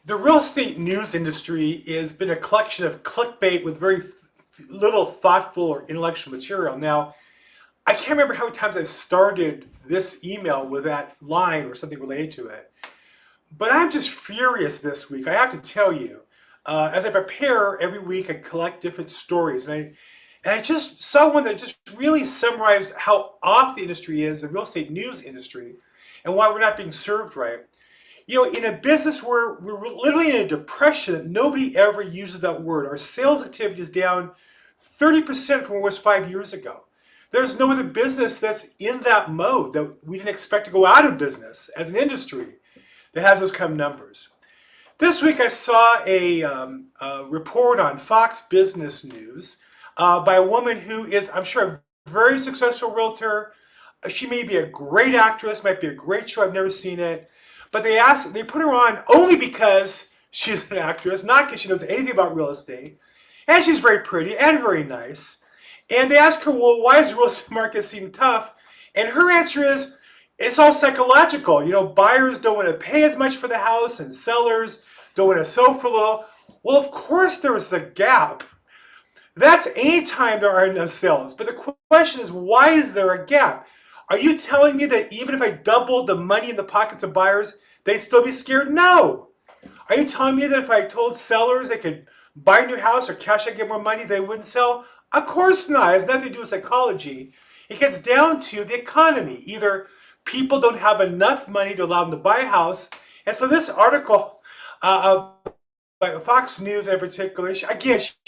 The real estate news industry has been a collection of clickbait with very little thoughtful or intellectual material. Now, I can't remember how many times I've started this email with that line or something related to it, but I'm just furious this week. I have to tell you, as I prepare every week, I collect different stories, and I just saw one that just really summarized how off the industry is, the real estate news industry, and why we're not being served right. You know, in a business where we're literally in a depression, nobody ever uses that word. Our sales activity is down 30% from what it was 5 years ago. There's no other business that's in that mode that we didn't expect to go out of business as an industry that has those kind of numbers. This week I saw a report on Fox Business News by a woman who is, I'm sure, a very successful realtor. She may be a great actress, might be a great show. I've never seen it. But they put her on only because she's an actress, not because she knows anything about real estate. And she's very pretty and very nice. And they asked her, well, why does the real estate market seem tough? And her answer is, it's all psychological. You know, buyers don't want to pay as much for the house and sellers don't want to sell for little. Well, of course there is a gap. That's anytime there are enough sales. But the question is, why is there a gap? Are you telling me that even if I doubled the money in the pockets of buyers, they'd still be scared? No. Are you telling me that if I told sellers they could buy a new house or cash out, get more money, they wouldn't sell? Of course not. It has nothing to do with psychology. It gets down to the economy. Either people don't have enough money to allow them to buy a house. And so this article by Fox News in particular, she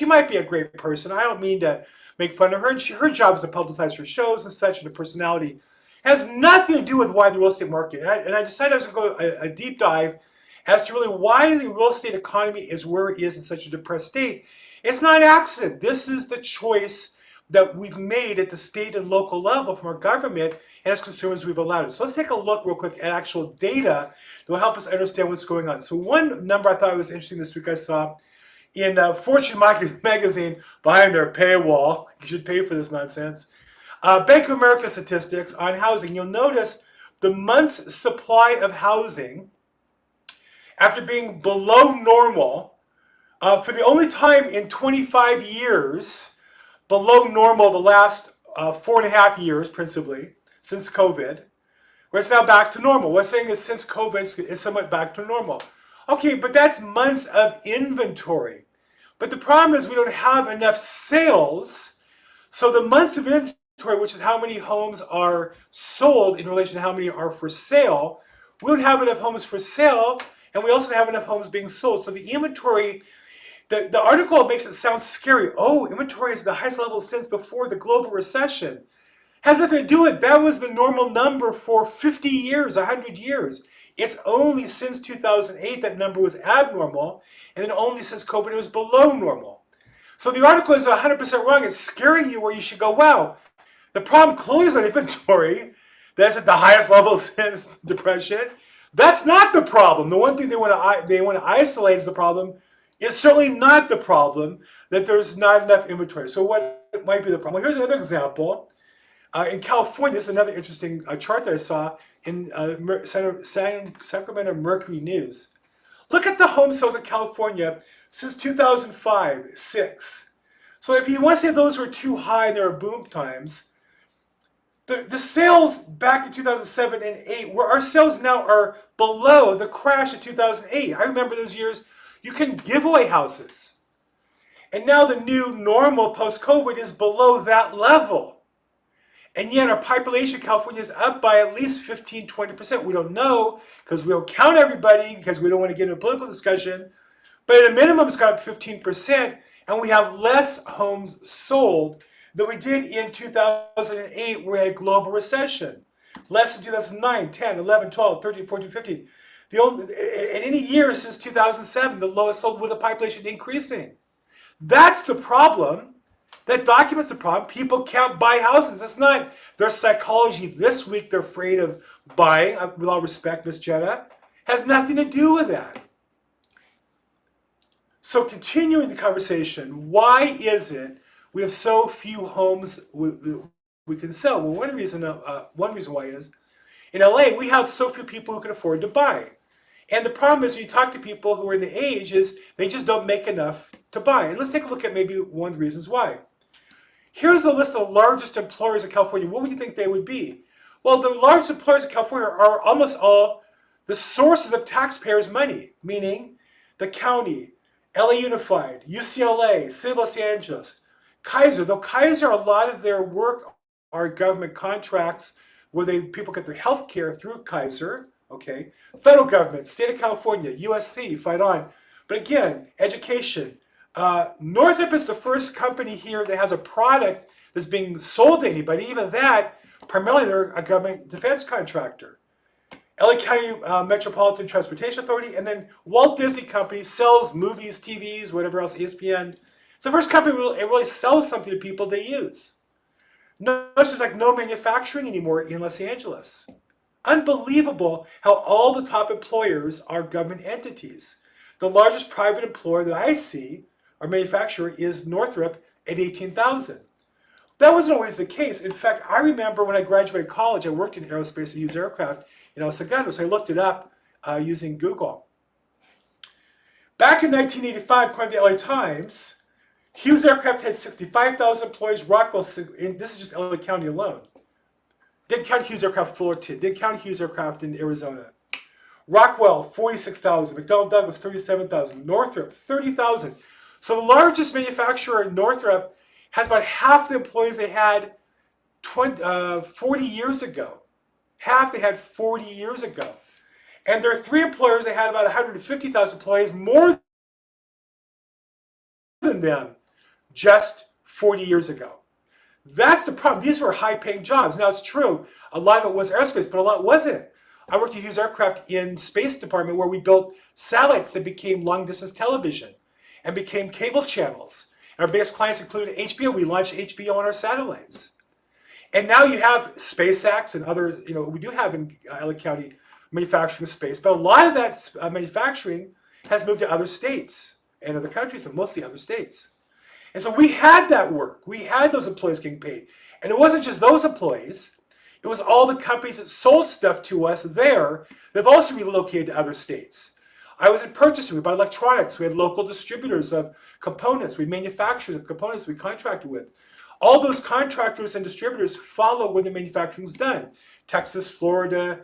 might be a great person. I don't mean to make fun of her. And her job is to publicize her shows and such, and her personality has nothing to do with why the real estate market. And I decided I was going to go a deep dive as to really why the real estate economy is where it is in such a depressed state. It's not an accident. This is the choice that we've made at the state and local level from our government, and as consumers we've allowed it. So let's take a look real quick at actual data that will help us understand what's going on. So one number I thought was interesting this week I saw in Fortune magazine behind their paywall. You should pay for this nonsense. Bank of America statistics on housing. You'll notice the month's supply of housing after being below normal for the only time in 25 years, below normal the last 4.5 years principally, since COVID, where it's now back to normal. What I'm saying is since COVID, it's somewhat back to normal. Okay, but that's months of inventory. But the problem is we don't have enough sales. So the months of inventory, which is how many homes are sold in relation to how many are for sale, we don't have enough homes for sale, and we also don't have enough homes being sold. So the inventory, the article makes it sound scary. Oh, inventory is the highest level since before the global recession. Has nothing to do with it. That was the normal number for 50 years, 100 years. It's only since 2008 that number was abnormal, and then only since COVID it was below normal. So the article is 100% wrong. It's scaring you where you should go, wow, the problem clearly is on inventory. That's at the highest level since depression. That's not the problem. The one thing they want to isolate as the problem is certainly not the problem that there's not enough inventory. So what might be the problem? Well, here's another example. In California, this is another interesting chart that I saw in Sacramento Mercury News. Look at the home sales in California since 2005-06. So if you want to say those were too high and there are boom times, the sales back in 2007 and 8, where our sales now are below the crash of 2008. I remember those years you couldn't give away houses. And now the new normal post-COVID is below that level. And yet our population in California is up by at least 15-20%. We don't know because we don't count everybody because we don't want to get into a political discussion. But at a minimum, it's got up 15%, and we have less homes sold than we did in 2008 where we had a global recession. Less in 2009, 10, 11, 12, 13, 14, 15. In any year since 2007, the lowest sold with the population increasing. That's the problem. That documents the problem. People can't buy houses. That's not their psychology. This week they're afraid of buying, with all respect, Miss Jenna. Has nothing to do with that. So continuing the conversation, why is it we have so few homes we can sell? Well, one reason why is, in LA, we have so few people who can afford to buy. And the problem is, when you talk to people who are in the age, is they just don't make enough to buy. And let's take a look at maybe one of the reasons why. Here's the list of the largest employers in California. What would you think they would be? Well, the largest employers in California are almost all the sources of taxpayers' money, meaning the county, LA Unified, UCLA, City of Los Angeles, Kaiser. Though Kaiser, a lot of their work are government contracts where people get their health care through Kaiser. Okay, federal government, state of California, USC, fight on. But again, education. Northrop is the first company here that has a product that's being sold to anybody. Even that, primarily they're a government defense contractor. LA County Metropolitan Transportation Authority, and then Walt Disney Company sells movies, TVs, whatever else, ESPN. It's the first company it really sells something to people they use. No, there's like no manufacturing anymore in Los Angeles. Unbelievable how all the top employers are government entities. The largest private employer that I see, or manufacturer, is Northrop at 18,000. That wasn't always the case. In fact, I remember when I graduated college, I worked in aerospace and used aircraft in El Segundo, so I looked it up using Google. Back in 1985, according to the LA Times, Hughes Aircraft had 65,000 employees. Rockwell, and this is just LA County alone. Didn't count Hughes Aircraft Fullerton. Didn't count Hughes Aircraft in Arizona. Rockwell, 46,000. McDonnell Douglas, 37,000. Northrop, 30,000. So the largest manufacturer in Northrop has about half the employees they had 40 years ago. Half they had 40 years ago. And there are three employers that had about 150,000 employees, more than them, just 40 years ago. That's the problem. These were high-paying jobs. Now, it's true, a lot of it was aerospace, but a lot wasn't. I worked at Hughes Aircraft in Space Department where we built satellites that became long-distance television and became cable channels. And our biggest clients included HBO. We launched HBO on our satellites. And now you have SpaceX and other, we do have in LA County manufacturing space, but a lot of that manufacturing has moved to other states and other countries, but mostly other states. And so we had that work. We had those employees getting paid. And it wasn't just those employees. It was all the companies that sold stuff to us there that have also relocated to other states. I was in purchasing. We bought electronics. We had local distributors of components. We had manufacturers of components we contracted with. All those contractors and distributors follow where the manufacturing is done. Texas, Florida,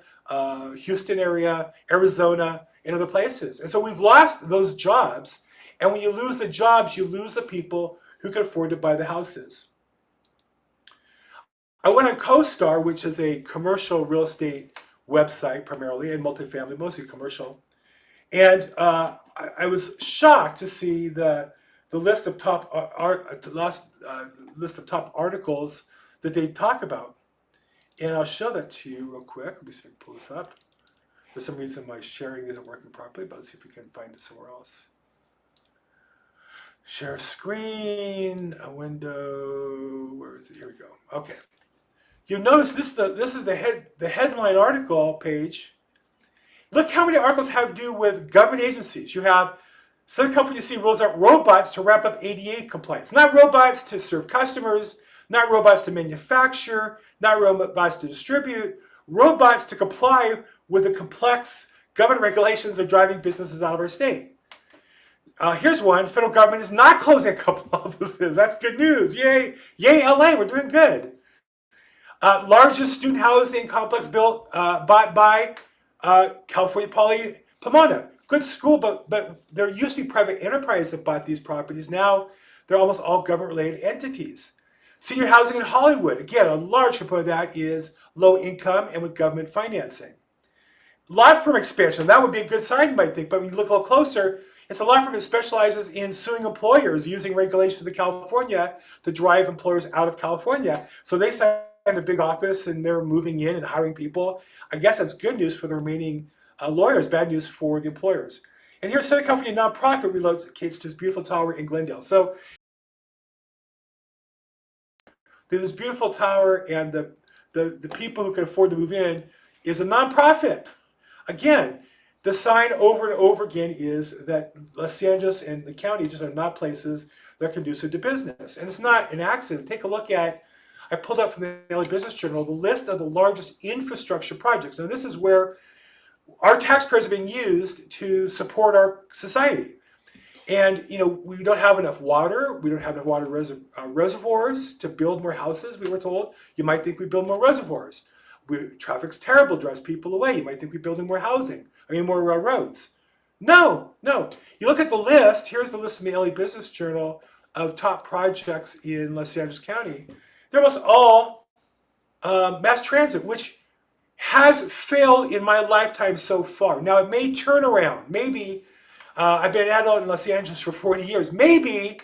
Houston area, Arizona, and other places. And so we've lost those jobs. And when you lose the jobs, you lose the people who can afford to buy the houses. I went on CoStar, which is a commercial real estate website primarily, and multifamily, mostly commercial. And I was shocked to see the list of top list of top articles that they talk about. And I'll show that to you real quick. Let me see if I can pull this up. For some reason, my sharing isn't working properly, but let's see if we can find it somewhere else. Share screen, a window. Where is it? Here we go. Okay. You'll notice this is the headline article page. Look how many articles have to do with government agencies. You have Southern California C rolls out robots to wrap up ADA compliance. Not robots to serve customers, not robots to manufacture, not robots to distribute, robots to comply with the complex government regulations that are driving businesses out of our state. Here's one. Federal government is not closing a couple offices. That's good news. Yay. Yay, LA. We're doing good. Largest student housing complex bought by California Poly Pomona. Good school, but there used to be private enterprise that bought these properties. Now they're almost all government-related entities. Senior housing in Hollywood. Again, a large component of that is low income and with government financing. Law firm expansion. That would be a good sign, you might think, but when you look a little closer, it's a law firm that specializes in suing employers using regulations in California to drive employers out of California. So they signed a big office and they're moving in and hiring people. I guess that's good news for the remaining lawyers, bad news for the employers. And here's Southern California nonprofit relocates to this beautiful tower in Glendale. So there's this beautiful tower, and the people who can afford to move in is a nonprofit. Again, the sign over and over again is that Los Angeles and the county just are not places that are conducive to business. And it's not an accident. Take a look at, I pulled up from the Daily Business Journal, the list of the largest infrastructure projects. Now this is where our taxpayers are being used to support our society. And we don't have enough water. We don't have enough water reservoirs to build more houses. We were told. You might think we build more reservoirs. Traffic's terrible, drives people away. You might think we're building more housing. More roads. No, no. You look at the list. Here's the list from the LA Business Journal of top projects in Los Angeles County. They're almost all mass transit, which has failed in my lifetime so far. Now it may turn around. Maybe I've been an adult in Los Angeles for 40 years. Maybe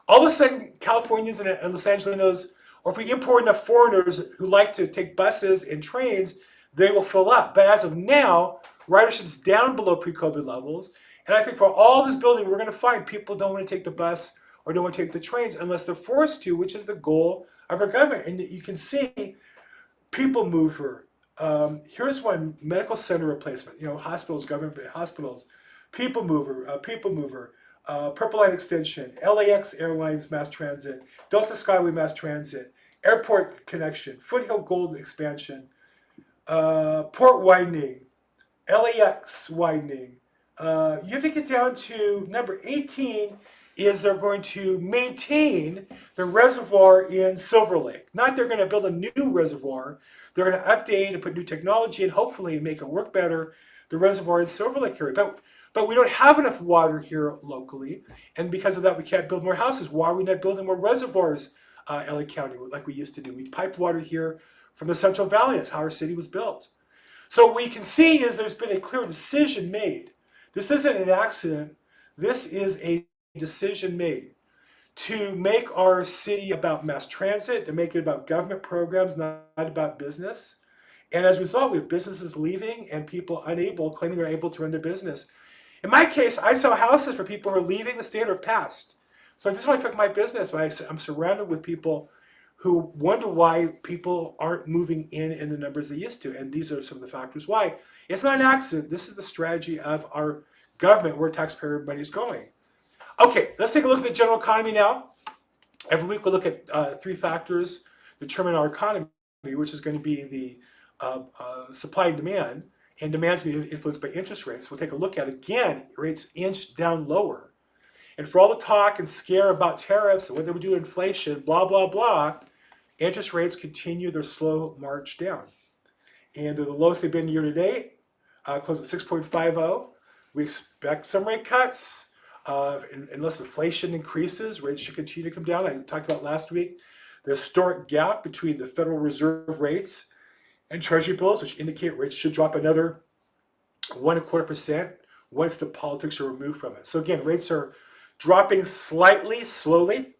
all of a sudden Californians and Los Angelenos, or if we import enough foreigners who like to take buses and trains, they will fill up. But as of now, ridership's down below pre-COVID levels. And I think for all this building, we're going to find people don't want to take the bus or don't want to take the trains unless they're forced to, which is the goal of our government. And you can see people mover. Here's one, medical center replacement. Hospitals, government hospitals. People mover, Purple Line Extension, LAX Airlines Mass Transit, Delta Skyway Mass Transit, Airport Connection, Foothill Gold Expansion, Port Widening, LAX Widening. You have to get down to number 18 is they're going to maintain the reservoir in Silver Lake. Not they're going to build a new reservoir. They're going to update and put new technology and hopefully make it work better, the reservoir in Silver Lake area. But we don't have enough water here locally, and because of that, we can't build more houses. Why are we not building more reservoirs, LA County, like we used to do? We pipe water here from the Central Valley. That's how our city was built. So what we can see is there's been a clear decision made. This isn't an accident. This is a decision made to make our city about mass transit, to make it about government programs, not about business. And as a result, we have businesses leaving and people claiming they're able to run their business. In my case, I sell houses for people who are leaving the state or have passed. So I just want to affect my business, but I'm surrounded with people who wonder why people aren't moving in the numbers they used to. And these are some of the factors why. It's not an accident. This is the strategy of our government, where taxpayer money is going. Okay, let's take a look at the general economy now. Every week we'll look at 3 factors that determine our economy, which is going to be the supply and demand. And demand's being influenced by interest rates. We'll take a look at, again, rates inch down lower. And for all the talk and scare about tariffs and what they would do to inflation, blah, blah, blah, interest rates continue their slow march down. And they're the lowest they've been year to date, close at 6.50. We expect some rate cuts. Unless inflation increases, rates should continue to come down. I talked about last week the historic gap between the Federal Reserve rates and Treasury bills, which indicate rates should drop another 1.25% once the politics are removed from it. So again, rates are dropping slightly, slowly,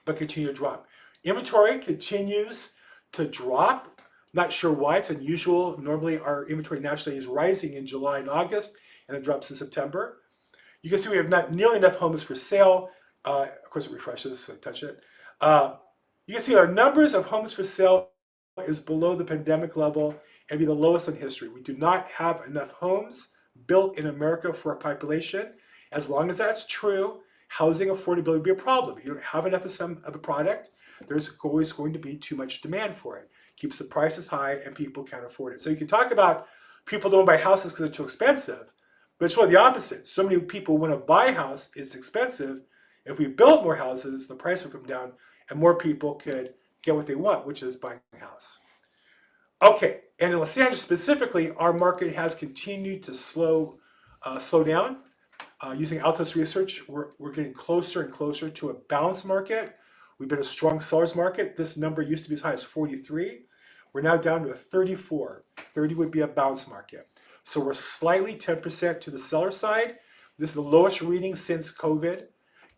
but continue to drop. Inventory continues to drop. Not sure why. It's unusual. Normally, our inventory naturally is rising in July and August, and then drops in September. You can see we have not nearly enough homes for sale. Of course, it refreshes, so I touch it. You can see our numbers of homes for sale is below the pandemic level and be the lowest in history. We do not have enough homes built in America for our population. As long as that's true, housing affordability will be a problem. If you don't have enough of some of a product, there's always going to be too much demand for it. Keeps the prices high and people can't afford it. So you can talk about people don't buy houses because they're too expensive, but it's really the opposite. So many people want to buy a house, it's expensive. If we build more houses, the price will come down and more people could get what they want, which is buying a house. Okay, and in Los Angeles specifically, our market has continued to slow down. Using Altos research, we're getting closer and closer to a balanced market. We've been a strong seller's market. This number used to be as high as 43. We're now down to a 34. 30 would be a balanced market. So we're slightly 10% to the seller side. This is the lowest reading since COVID.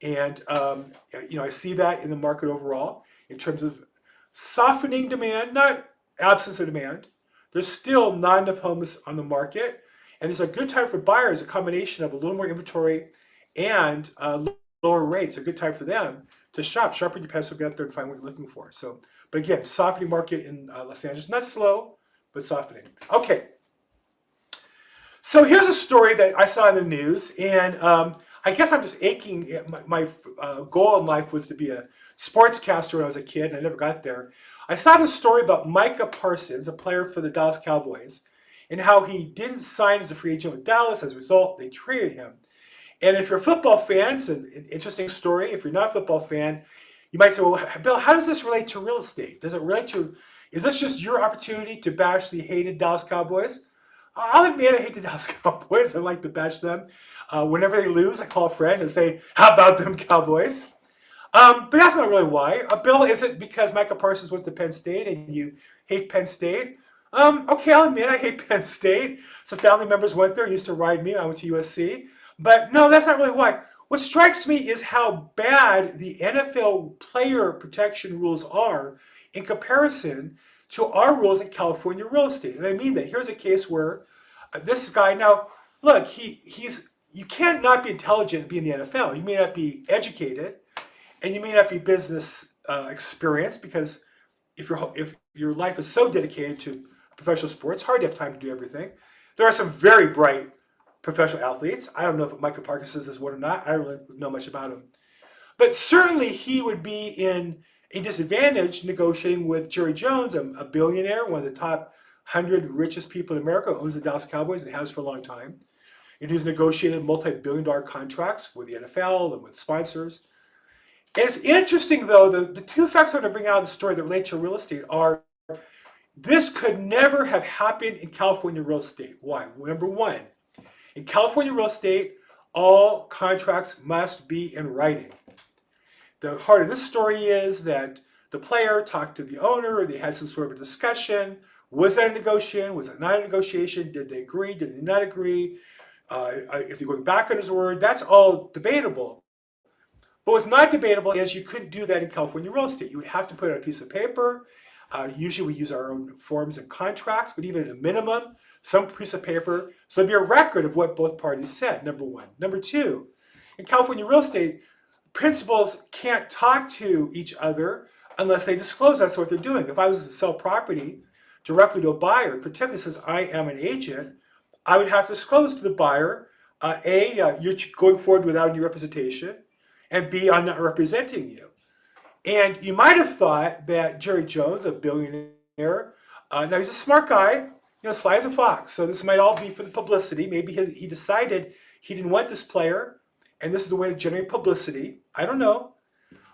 And I see that in the market overall in terms of softening demand, not absence of demand. There's still not enough homes on the market. And it's a good time for buyers, a combination of a little more inventory and lower rates, a good time for them to shop. Sharpen your pencil, get out there and find what you're looking for. So, but again, softening market in Los Angeles, not slow, but softening. Okay. So here's a story that I saw in the news, and I guess I'm just aching. My goal in life was to be a sportscaster when I was a kid, and I never got there. I saw this story about Micah Parsons, a player for the Dallas Cowboys, and how he didn't sign as a free agent with Dallas. As a result, they traded him. And if you're a football fan, it's an interesting story. If you're not a football fan, you might say, well, Bill, how does this relate to real estate? Does it relate to, is this just your opportunity to bash the hated Dallas Cowboys? I'll admit I hate the Dallas Cowboys. I like to bash them. Whenever they lose, I call a friend and say, how about them Cowboys? But that's not really why. Bill, is it because Micah Parsons went to Penn State and you hate Penn State? Okay, I'll admit I hate Penn State. Some family members went there, used to ride me. I went to USC. But no, that's not really why. What strikes me is how bad the NFL player protection rules are in comparison to our rules in California real estate. And I mean that. Here's a case where this guy, now, look, you can't not be intelligent and be in the NFL. You may not be educated, and you may not be business experienced, because if your life is so dedicated to professional sports, it's hard to have time to do everything. There are some very bright professional athletes. I don't know if Micah Parsons is one or not. I don't really know much about him. But certainly he would be in a disadvantage negotiating with Jerry Jones, a billionaire, one of the top 100 richest people in America, who owns the Dallas Cowboys and has for a long time. And he's negotiated multi-billion-dollar contracts with the NFL and with sponsors. And it's interesting, though, the two facts I'm going to bring out of the story that relate to real estate are, this could never have happened in California real estate. Why? Number one, in California real estate, all contracts must be in writing. The heart of this story is that the player talked to the owner, they had some sort of a discussion. Was that a negotiation? Was it not a negotiation? Did they agree? Did they not agree? Is he going back on his word? That's all debatable. But what's not debatable is you couldn't do that in California real estate. You would have to put it on a piece of paper. Usually we use our own forms and contracts, but even at a minimum, some piece of paper. So there'd be a record of what both parties said, number one. Number two, in California real estate, principals can't talk to each other unless they disclose that's what they're doing. If I was to sell property directly to a buyer, particularly since I am an agent, I would have to disclose to the buyer, you're going forward without any representation, and B, I'm not representing you. And you might have thought that Jerry Jones, a billionaire, now he's a smart guy, sly as a fox. So this might all be for the publicity. Maybe he decided he didn't want this player, and this is the way to generate publicity. I don't know.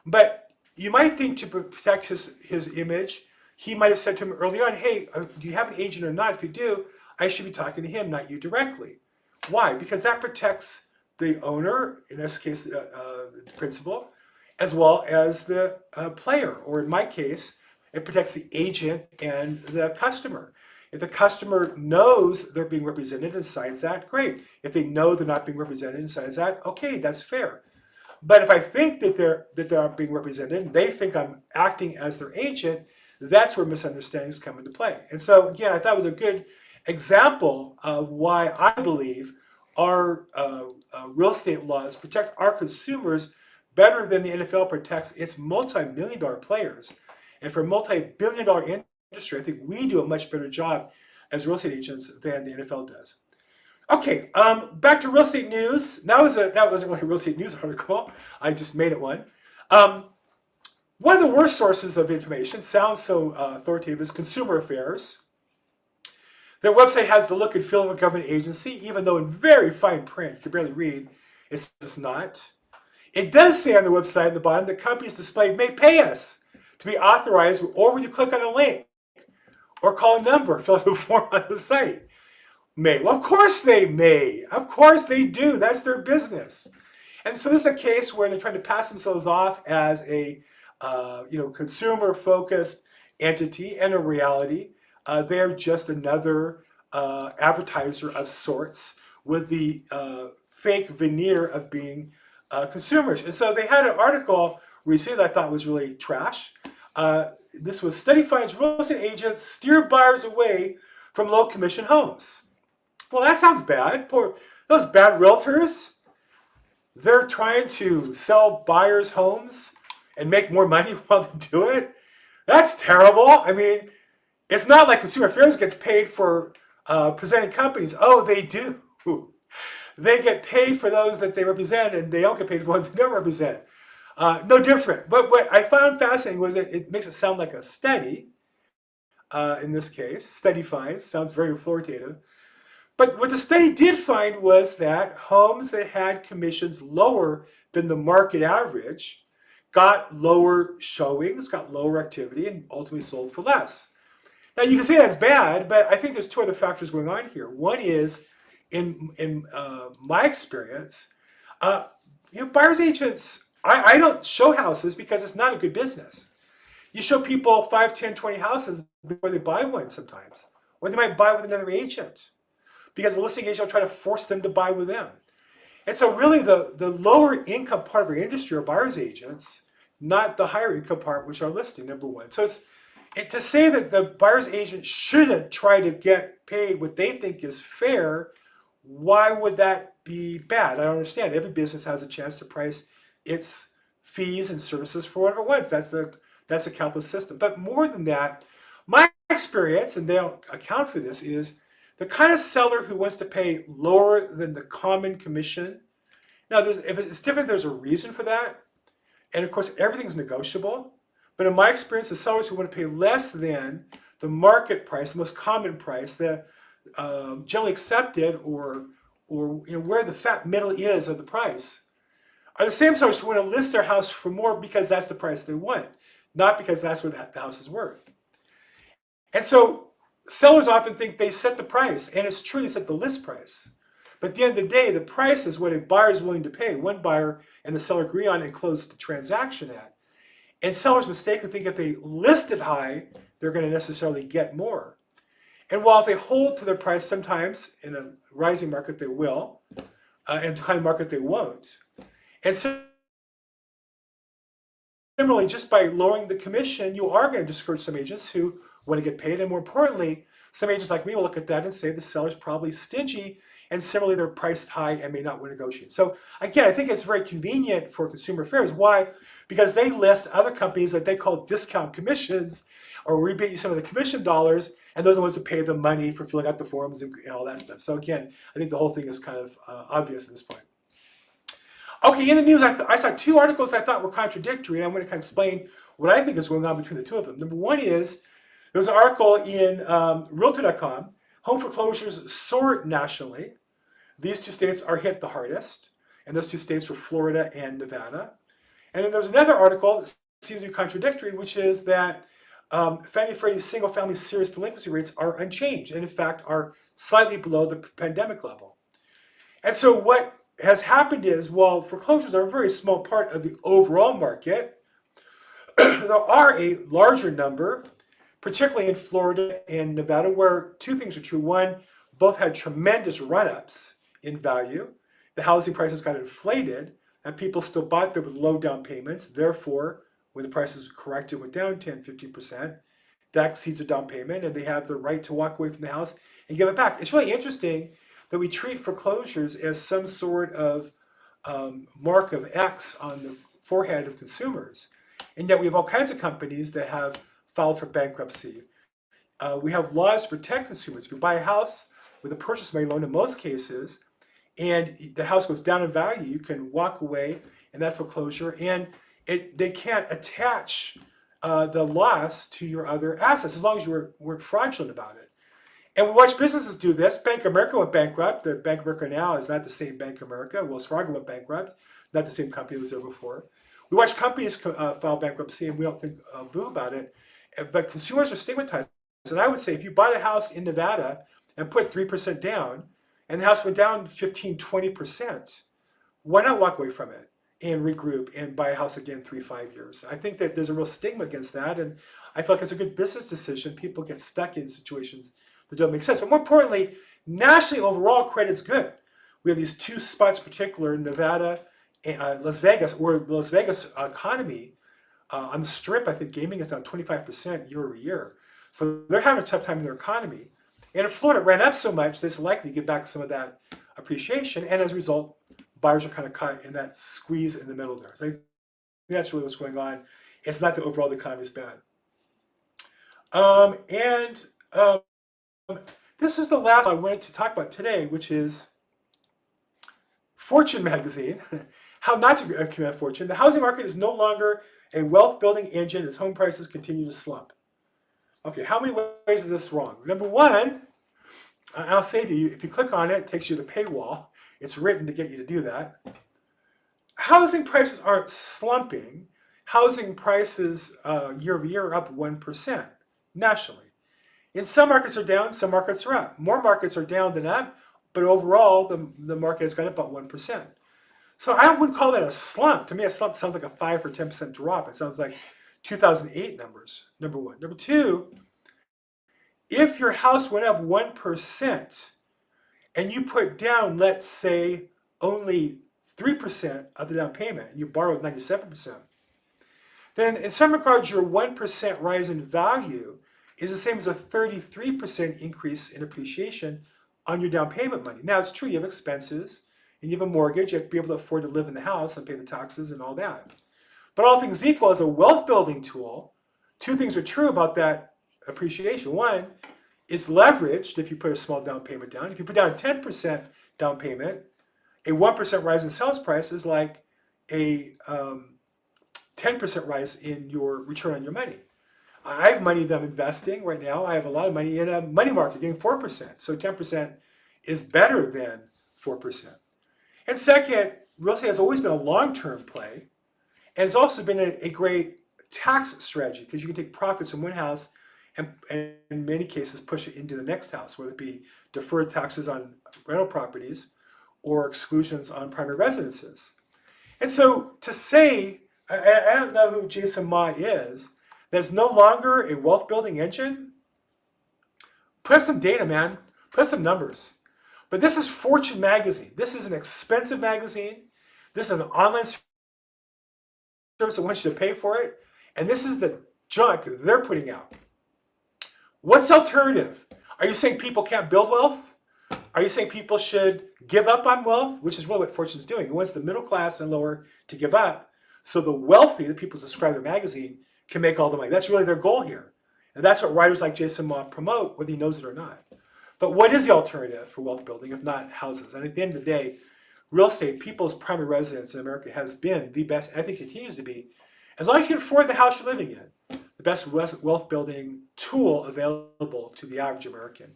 But you might think to protect his image, he might have said to him early on, hey, do you have an agent or not? If you do, I should be talking to him, not you directly. Why? Because that protects the owner, in this case, the principal, as well as the player, or in my case, it protects the agent and the customer. If the customer knows they're being represented and signs that, great. If they know they're not being represented and signs that, okay, that's fair. But if I think that they're not being represented, and they think I'm acting as their agent, that's where misunderstandings come into play. And so, again, I thought it was a good example of why I believe our real estate laws protect our consumers better than the NFL protects its multi-million-dollar players. And for a multi-billion-dollar industry, I think we do a much better job as real estate agents than the NFL does. Okay, back to real estate news. That wasn't really a real estate news article. I just made it one. One of the worst sources of information, sounds so authoritative, is Consumer Affairs. Their website has the look and feel of a government agency, even though in very fine print, you can barely read, it says not. It does say on the website at the bottom that companies displayed may pay us to be authorized, or when you click on a link or call a number, fill out a form on the site. May. Well, of course they may. Of course they do. That's their business. And so this is a case where they're trying to pass themselves off as a consumer-focused entity, and in reality, they're just another advertiser of sorts with the fake veneer of being consumers. And so they had an article recently that I thought was really trash. This was study finds real estate agents steer buyers away from low commission homes. Well, that sounds bad. Poor those bad realtors. They're trying to sell buyers homes and make more money while they do it. That's terrible. I mean, it's not like Consumer Affairs gets paid for presenting companies. Oh, they do. They get paid for those that they represent, and they don't get paid for ones they don't represent. No different. But what I found fascinating was that it makes it sound like a study. In this case, study finds, sounds very authoritative. But what the study did find was that homes that had commissions lower than the market average got lower showings, got lower activity, and ultimately sold for less. Now you can say that's bad, but I think there's two other factors going on here. One is, in my experience, uh, buyers agents. I don't show houses because it's not a good business. You show people 5, 10, 20 houses before they buy one sometimes, or they might buy with another agent because the listing agent will try to force them to buy with them. And so really the lower income part of our industry are buyer's agents, not the higher income part, which are listing, number one. So to say that the buyer's agent shouldn't try to get paid what they think is fair, why would that be bad? I don't understand. Every business has a chance to price its fees and services for whatever it wants. That's a capitalist system. But more than that, my experience, and they don't account for this, is the kind of seller who wants to pay lower than the common commission. Now, if it's different, there's a reason for that. And of course, everything's negotiable. But in my experience, the sellers who want to pay less than the market price, the most common price, the generally accepted, or where the fat middle is of the price, are the same sellers who want to list their house for more because that's the price they want, not because that's what the house is worth. And so sellers often think they set the price, and it's true they set the list price. But at the end of the day, the price is what a buyer is willing to pay. One buyer and the seller agree on and close the transaction at. And sellers mistakenly think if they list it high, they're going to necessarily get more. And while if they hold to their price, sometimes in a rising market they will, in a declining market they won't. And similarly, just by lowering the commission, you are going to discourage some agents who want to get paid. And more importantly, some agents like me will look at that and say the seller's probably stingy, and similarly, they're priced high and may not want to negotiate. So again, I think it's very convenient for consumer affairs. Why? Because they list other companies that they call discount commissions, or rebate you some of the commission dollars, and those are the ones that pay the money for filling out the forms and all that stuff. So again, I think the whole thing is kind of obvious at this point. Okay, in the news, I saw two articles I thought were contradictory, and I'm going to kind of explain what I think is going on between the two of them. Number one is, there was an article in Realtor.com, home foreclosures soar nationally. These two states are hit the hardest, and those two states were Florida and Nevada. And then there's another article that seems to be contradictory, which is that Fannie and Freddie's single-family serious delinquency rates are unchanged, and in fact are slightly below the pandemic level. And so what has happened is, while foreclosures are a very small part of the overall market, there are a larger number, particularly in Florida and Nevada, where two things are true. One, both had tremendous run-ups in value. The housing prices got inflated, and people still bought them with low down payments. Therefore, when the prices corrected, went down 10, 15%, that exceeds their down payment, and they have the right to walk away from the house and give it back. It's really interesting that we treat foreclosures as some sort of mark of X on the forehead of consumers, and yet we have all kinds of companies that have filed for bankruptcy. We have laws to protect consumers. If you buy a house with a purchase money loan, in most cases, and the house goes down in value, you can walk away in that foreclosure, and they can't attach the loss to your other assets as long as you weren't fraudulent about it. And we watch businesses do this. Bank of America went bankrupt. The Bank of America now is not the same Bank of America. Wells Fargo went bankrupt, not the same company that was there before. We watch companies file bankruptcy, and we don't think boo about it. But consumers are stigmatized. And I would say if you bought a house in Nevada and put 3% down, and the house went down 15, 20%, why not walk away from it and regroup and buy a house again 3-5 years? I think that there's a real stigma against that, and I feel like it's a good business decision. People get stuck in situations that don't make sense. But more importantly, nationally overall, credit's good. We have these two spots in particular, Nevada and Las Vegas, where the Las Vegas economy, on the Strip, I think gaming is down 25% year over year. So they're having a tough time in their economy. And in Florida, it ran up so much, that it's likely to get back some of that appreciation. And as a result, buyers are kind of caught in that squeeze in the middle there. So I think that's really what's going on. It's not that overall the economy is bad. This is the last I wanted to talk about today, which is Fortune magazine. How not to commit a fortune. The housing market is no longer a wealth-building engine as home prices continue to slump. Okay, how many ways is this wrong? Number one, I'll say to you, if you click on it, it takes you to the paywall. It's written to get you to do that. Housing prices aren't slumping. Housing prices year over year are up 1% nationally. In some markets are down, some markets are up. More markets are down than up, but overall the market has gone up about 1%. So I wouldn't call that a slump. To me, a slump sounds like a 5 or 10% drop. It sounds like 2008 numbers, number one. Number two, if your house went up 1% and you put down, let's say, only 3% of the down payment, and you borrowed 97%, then in some regards, your 1% rise in value is the same as a 33% increase in appreciation on your down payment money. Now, it's true, you have expenses, and you have a mortgage, you have to be able to afford to live in the house and pay the taxes and all that. But all things equal, as a wealth building tool, two things are true about that appreciation. One, it's leveraged if you put a small down payment down. If you put down a 10% down payment, a 1% rise in sales price is like a 10% rise in your return on your money. I have money that I'm investing right now. I have a lot of money in a money market getting 4%. So 10% is better than 4%. And second, real estate has always been a long-term play. And it's also been a great tax strategy because you can take profits from one house and in many cases push it into the next house, whether it be deferred taxes on rental properties or exclusions on primary residences. And so to say, I don't know who Jason Ma is, that's no longer a wealth building engine, put up some data, man. Put up some numbers. But this is Fortune magazine. This is an expensive magazine. This is an online service that wants you to pay for it. And this is the junk they're putting out. What's the alternative? Are you saying people can't build wealth? Are you saying people should give up on wealth? Which is really what Fortune's doing. It wants the middle class and lower to give up so the wealthy, the people who subscribe to the magazine, can make all the money. That's really their goal here. And that's what writers like Jason Ma promote, whether he knows it or not. But what is the alternative for wealth building if not houses? And at the end of the day, real estate, people's primary residence in America has been the best, and I think continues to be, as long as you can afford the house you're living in, the best wealth building tool available to the average American.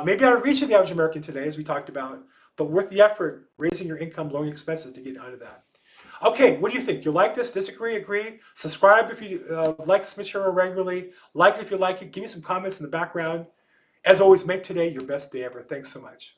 Maybe out of reach of the average American today, as we talked about, but worth the effort, raising your income, lowering expenses to get out of that. Okay, what do you think? You like this? Disagree? Agree? Subscribe if you like this material regularly. Like it if you like it. Give me some comments in the background. As always, make today your best day ever. Thanks so much.